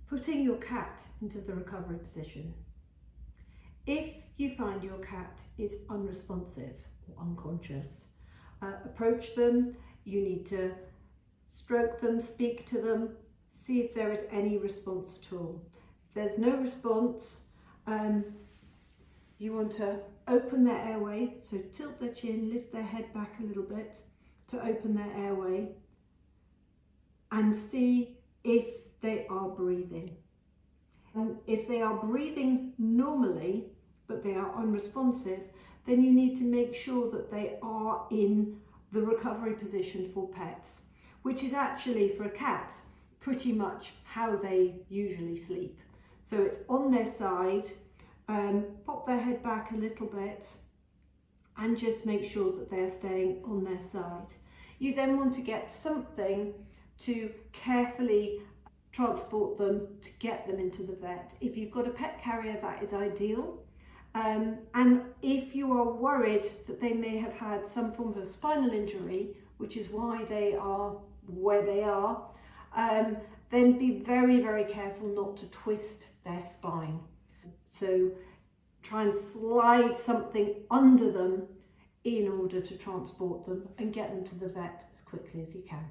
Putting your cat into the recovery position. If you find your cat is unresponsive or unconscious, approach them. You need to stroke them, speak to them, see if there is any response at all. If there's no response, you want to open their airway, so tilt their chin, lift their head back a little bit to open their airway and see if they are breathing. And if they are breathing normally but they are unresponsive, then you need to make sure that they are in the recovery position for pets, which is actually for a cat pretty much how they usually sleep. So it's on their side, pop their head back a little bit and just make sure that they're staying on their side. You then want to get something to carefully transport them to get them into the vet. If you've got a pet carrier, that is ideal. And if you are worried that they may have had some form of a spinal injury, which is why they are where they are, then be very, very careful not to twist their spine. So try and slide something under them in order to transport them and get them to the vet as quickly as you can.